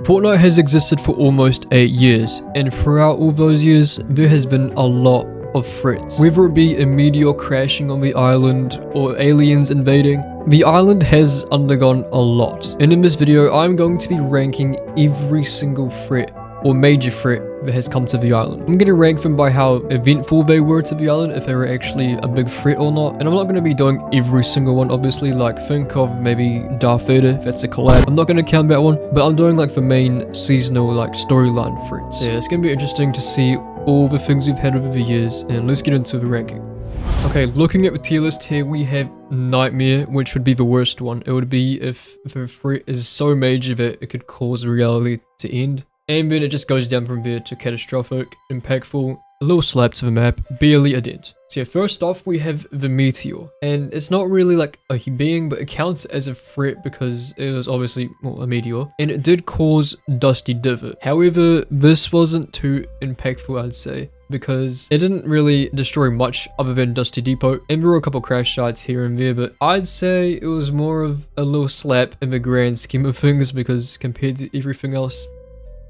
Fortnite has existed for almost 8 years, and throughout all those years, there has been a lot of threats. Whether it be a meteor crashing on the island or aliens invading, the island has undergone a lot. And in this video, I'm going to be ranking every single threat or major threat that has come to the island. I'm going to rank them by how eventful they were to the island, if they were actually a big threat or not. And I'm not going to be doing every single one, obviously. Like, think of maybe Darth Vader, if that's a collab. I'm not going to count that one, but I'm doing like the main seasonal like storyline threats. So yeah, it's going to be interesting to see all the things we've had over the years, and let's get into the ranking. Okay, looking at the tier list here, we have Nightmare, which would be the worst one. It would be if the threat is so major that it could cause reality to end. And then it just goes down from there to catastrophic, impactful, a little slap to the map, barely a dent. So yeah, first off we have the Meteor. And it's not really like a being, but it counts as a threat because it was obviously, well, a meteor. And it did cause Dusty Divot. However, this wasn't too impactful, I'd say, because it didn't really destroy much other than Dusty Depot, and there were a couple crash sites here and there, but I'd say it was more of a little slap in the grand scheme of things, because compared to everything else,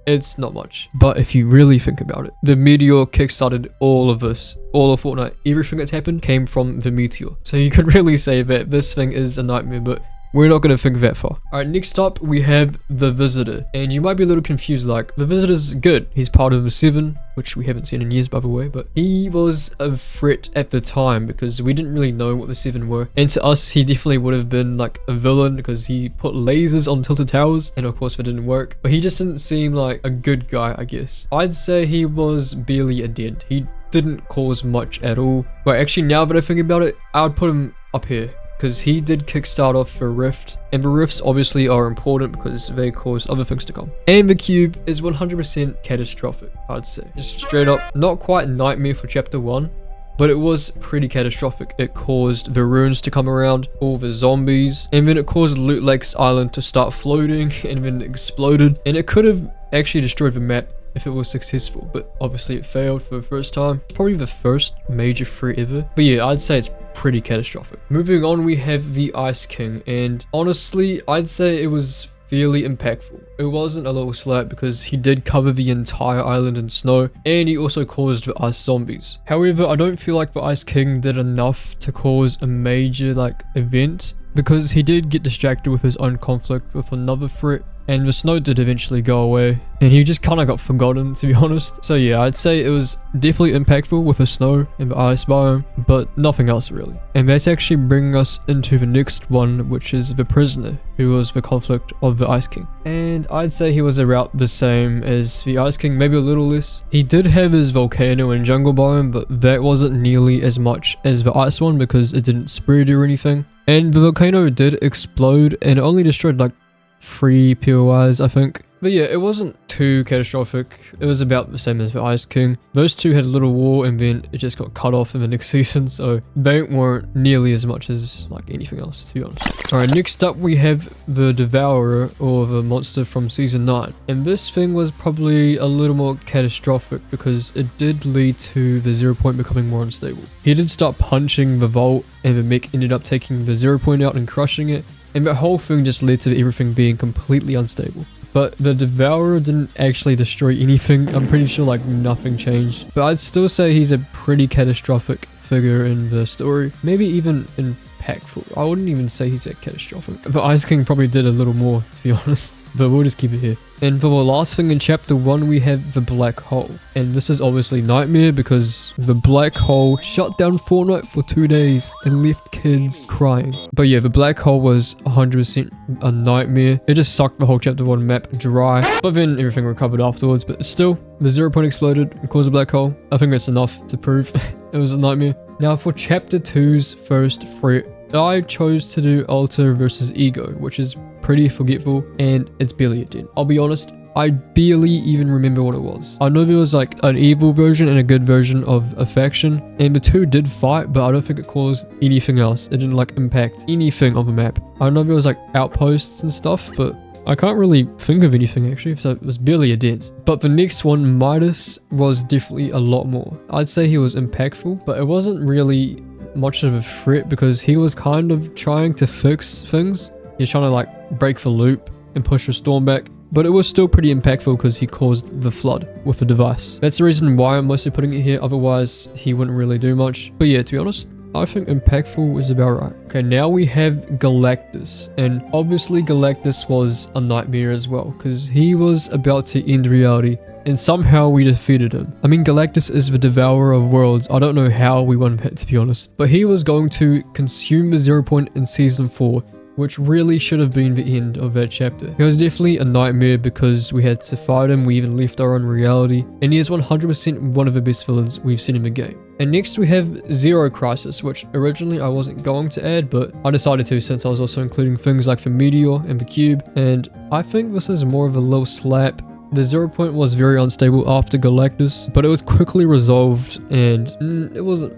it's not much. But if you really think about it, the Meteor kickstarted all of this, all of Fortnite. Everything that's happened came from the Meteor. So you could really say that this thing is a nightmare, but we're not going to think that far. Alright, next up we have the Visitor. And you might be a little confused, like, the Visitor's good. He's part of the 7, which we haven't seen in years, by the way, but he was a threat at the time because we didn't really know what the 7 were. And to us, he definitely would have been like a villain because he put lasers on tilted towers, and of course that didn't work. But he just didn't seem like a good guy, I guess. I'd say he was barely a dent. He didn't cause much at all. But actually, now that I think about it, I would put him up here, because he did kickstart off the rift, and the rifts obviously are important because they cause other things to come. And the cube is 100% catastrophic, I'd say. Just straight up, not quite nightmare for chapter 1, but it was pretty catastrophic. It caused the runes to come around, all the zombies, and then it caused Loot Lake's island to start floating, and then it exploded, and it could have actually destroyed the map if it was successful, but obviously it failed for the first time. Probably the first major threat ever. But yeah, I'd say it's pretty catastrophic. Moving on, we have the Ice King, and honestly, I'd say it was fairly impactful. It wasn't a little slap because he did cover the entire island in snow, and he also caused the ice zombies. However, I don't feel like the Ice King did enough to cause a major like event, because he did get distracted with his own conflict with another threat, and the snow did eventually go away, and he just kind of got forgotten, to be honest. So yeah, I'd say it was definitely impactful with the snow and the ice biome, but nothing else really. And that's actually bringing us into the next one, which is the Prisoner, who was the conflict of the Ice King. And I'd say he was about the same as the Ice King, maybe a little less. He did have his Volcano and jungle biome, but that wasn't nearly as much as the ice one because it didn't spread or anything. And the Volcano did explode, and it only destroyed like 3 POIs, I think. But yeah, it wasn't too catastrophic. It was about the same as the Ice King. Those two had a little war, and then it just got cut off in the next season, so they weren't nearly as much as like anything else, to be honest. Alright, next up we have the Devourer, or the monster from season 9. And this thing was probably a little more catastrophic because it did lead to the 0 point becoming more unstable. He did start punching the vault, and the mech ended up taking the 0 point out and crushing it, and the whole thing just led to everything being completely unstable. But the Devourer didn't actually destroy anything. I'm pretty sure like nothing changed. But I'd still say he's a pretty catastrophic figure in the story. Maybe even impactful. I wouldn't even say he's that catastrophic. The Ice King probably did a little more, to be honest. But we'll just keep it here. And for the last thing in chapter 1, we have the Black Hole. And this is obviously Nightmare because the Black Hole shut down Fortnite for 2 days and left kids crying. But yeah, the Black Hole was 100% a nightmare. It just sucked the whole chapter 1 map dry. But then everything recovered afterwards. But still, the 0 point exploded and caused a black hole. I think that's enough to prove it was a nightmare. Now for chapter 2's first threat, I chose to do Alter versus Ego, which is pretty forgetful, and it's barely a dent. I'll be honest, I barely even remember what it was. I know there was like an evil version and a good version of a faction, and the two did fight, but I don't think it caused anything else. It didn't like impact anything on the map. I know there was like outposts and stuff, but I can't really think of anything actually, so it was barely a dent. But the next one, Midas, was definitely a lot more. I'd say he was impactful, but it wasn't really much of a threat because he was kind of trying to fix things. He was trying to like break the loop and push the storm back, but it was still pretty impactful because he caused the flood with the device. That's the reason why I'm mostly putting it here, otherwise he wouldn't really do much. But yeah, to be honest, I think impactful is about right. Okay, now we have Galactus, and obviously Galactus was a nightmare as well, because he was about to end reality, and somehow we defeated him. I mean, Galactus is the devourer of worlds. I don't know how we won that, to be honest, but he was going to consume the 0 point in season 4, which really should have been the end of that chapter. He was definitely a nightmare because we had to fight him, we even left our own reality, and he is 100% one of the best villains we've seen in the game. And next we have Zero Crisis, which originally I wasn't going to add, but I decided to since I was also including things like the Meteor and the Cube, and I think this is more of a little slap. The 0 point was very unstable after Galactus, but it was quickly resolved, and it wasn't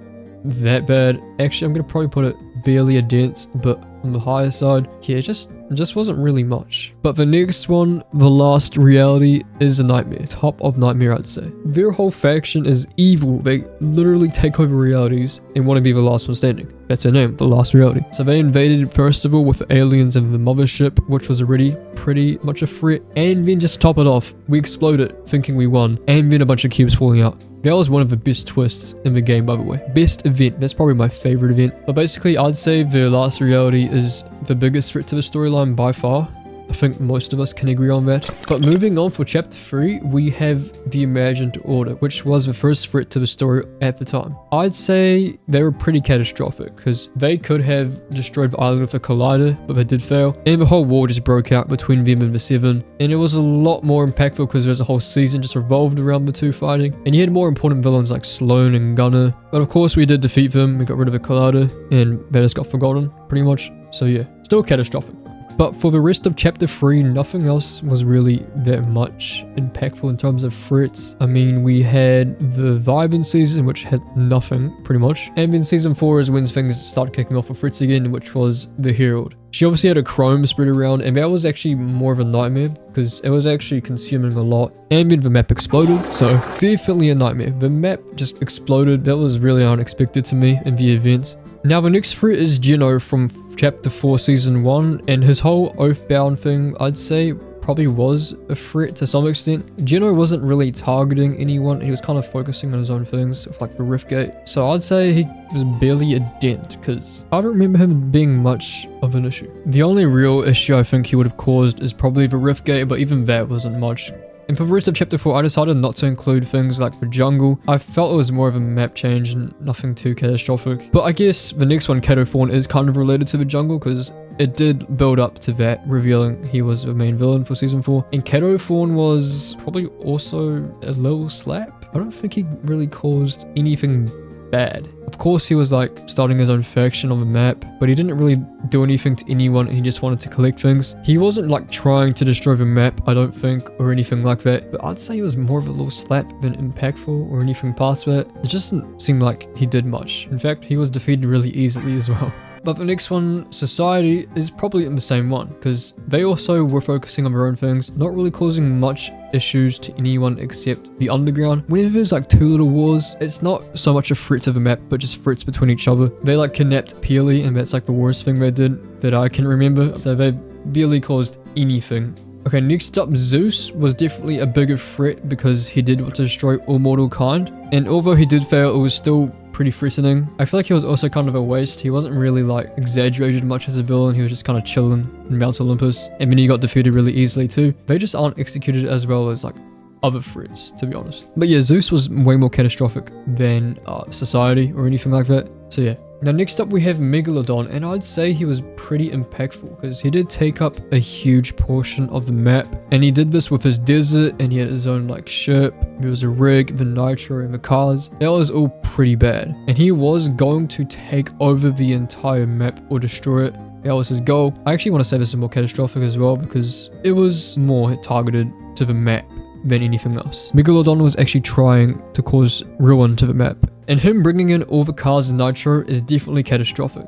that bad. Actually, I'm going to probably put it barely a dent, but on the higher side. Yeah, just wasn't really much. But the next one, the last reality, is a nightmare. Top of nightmare, I'd say. Their whole faction is evil. They literally take over realities and want to be the last one standing. That's their name, the last reality. So they invaded first of all with the aliens and the mothership, which was already pretty much a threat. And then just to top it off, we exploded thinking we won, and then a bunch of cubes falling out. That was one of the best twists in the game, by the way. Best event. That's probably my favorite event. But basically, I'd say the last reality is the biggest threat to the storyline by far. I think most of us can agree on that. But moving on for chapter 3, we have the Imagined Order, which was the first threat to the story at the time. I'd say they were pretty catastrophic because they could have destroyed the island with a collider, but they did fail. And the whole war just broke out between them and the Seven. And it was a lot more impactful because there's a whole season just revolved around the two fighting. And you had more important villains like Sloan and Gunner. But of course we did defeat them, we got rid of the collider, and that just got forgotten pretty much. So yeah, still catastrophic. But for the rest of chapter 3, nothing else was really that much impactful in terms of threats. I mean, we had the Vibin season, which had nothing, pretty much. And then season 4 is when things started kicking off for threats again, which was the Herald. She obviously had a chrome spread around, and that was actually more of a nightmare, because it was actually consuming a lot. And then the map exploded, so definitely a nightmare. The map just exploded. That was really unexpected to me in the events. Now the next threat is Geno from chapter 4 season 1, and his whole Oathbound thing, I'd say, probably was a threat to some extent. Geno wasn't really targeting anyone, he was kind of focusing on his own things with like the Riftgate. So I'd say he was barely a dent, because I don't remember him being much of an issue. The only real issue I think he would have caused is probably the Riftgate, but even that wasn't much. And for the rest of chapter 4, I decided not to include things like the jungle. I felt it was more of a map change and nothing too catastrophic. But I guess the next one, Kato Fawn, is kind of related to the jungle because it did build up to that, revealing he was the main villain for season 4. And Kato Fawn was probably also a little slap. I don't think he really caused anything bad. Of course, he was like starting his own faction on the map, but he didn't really do anything to anyone, and he just wanted to collect things. He wasn't like trying to destroy the map, I don't think, or anything like that, but I'd say he was more of a little slap than impactful or anything past that. It just didn't seem like he did much. In fact, he was defeated really easily as well. But the next one, Society, is probably in the same one, because they also were focusing on their own things, not really causing much issues to anyone except the underground. Whenever there's like two little wars, it's not so much a threat to the map, but just threats between each other. They like kidnapped Peely, and that's like the worst thing they did that I can remember, so they barely caused anything. Okay, next up, Zeus was definitely a bigger threat because he did want to destroy all mortal kind, and although he did fail, it was still pretty threatening. I feel like he was also kind of a waste. He wasn't really like exaggerated much as a villain. He was just kind of chilling in Mount Olympus, and then he got defeated really easily too. They just aren't executed as well as like other threats, to be honest. But yeah, Zeus was way more catastrophic than Society or anything like that. So yeah. Now next up we have Megalodon, and I'd say he was pretty impactful because he did take up a huge portion of the map, and he did this with his desert, and he had his own like ship, there was a rig, the nitro, and the cars. That was all pretty bad, and he was going to take over the entire map or destroy it. That was his goal. I actually want to say this is more catastrophic as well because it was more targeted to the map than anything else. Megalodon was actually trying to cause ruin to the map, and him bringing in all the cars and nitro is definitely catastrophic.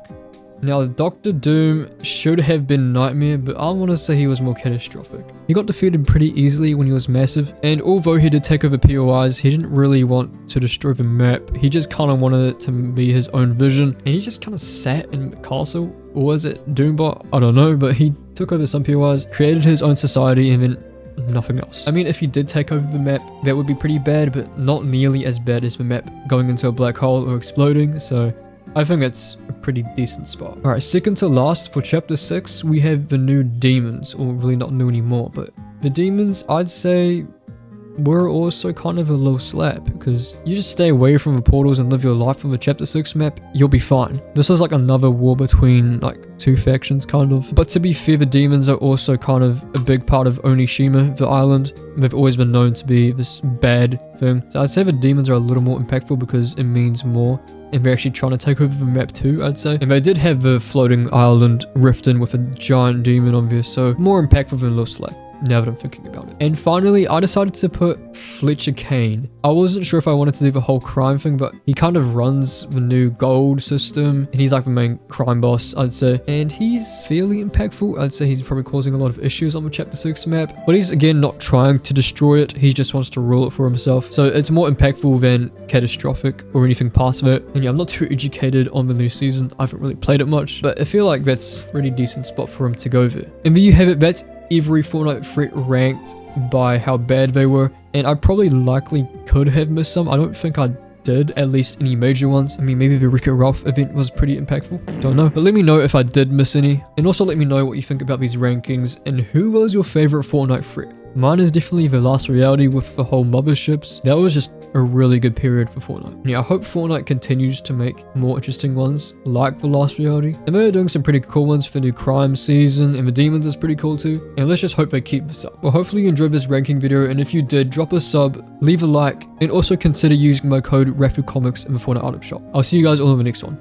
Now, Dr. Doom should have been Nightmare, but I want to say he was more catastrophic. He got defeated pretty easily when he was massive, and although he did take over POIs, he didn't really want to destroy the map. He just kind of wanted it to be his own vision, and he just kind of sat in the castle. Or was it Doombot? I don't know, but he took over some POIs, created his own society, and then nothing else. I mean, if you did take over the map, that would be pretty bad, but not nearly as bad as the map going into a black hole or exploding, so I think it's a pretty decent spot. Alright, second to last for chapter 6, we have the new demons, or really not new anymore, but the demons, I'd say, were also kind of a low slap, because you just stay away from the portals and live your life on the chapter 6 map, you'll be fine. This is like another war between like two factions kind of. But to be fair, the demons are also kind of a big part of Onishima, the island. They've always been known to be this bad thing. So I'd say the demons are a little more impactful because it means more. And they're actually trying to take over the map too, I'd say. And they did have the floating island riften with a giant demon on there, so more impactful than low slap, now that I'm thinking about it. And finally, I decided to put Fletcher Kane. I wasn't sure if I wanted to do the whole crime thing, but he kind of runs the new gold system, and he's like the main crime boss, I'd say. And he's fairly impactful. I'd say he's probably causing a lot of issues on the chapter 6 map, but he's again not trying to destroy it, he just wants to rule it for himself. So it's more impactful than catastrophic or anything past it. And yeah, I'm not too educated on the new season, I haven't really played it much, but I feel like that's a pretty decent spot for him to go there. And there you have it, that's every Fortnite Threat ranked by how bad they were, and I probably likely could have missed some. I don't think I did, at least any major ones. I mean, maybe the Wreck-It Ralph event was pretty impactful, don't know, but let me know if I did miss any, and also let me know what you think about these rankings and who was your favorite Fortnite Threat. Mine is definitely the last reality with the whole motherships. That was just a really good period for Fortnite. And yeah, I hope Fortnite continues to make more interesting ones like the last reality. And they're doing some pretty cool ones for the new crime season, and the demons is pretty cool too. And let's just hope they keep this up. Well, hopefully you enjoyed this ranking video, and if you did, drop a sub, leave a like, and also consider using my code RAFUComics in the Fortnite item shop. I'll see you guys all in the next one.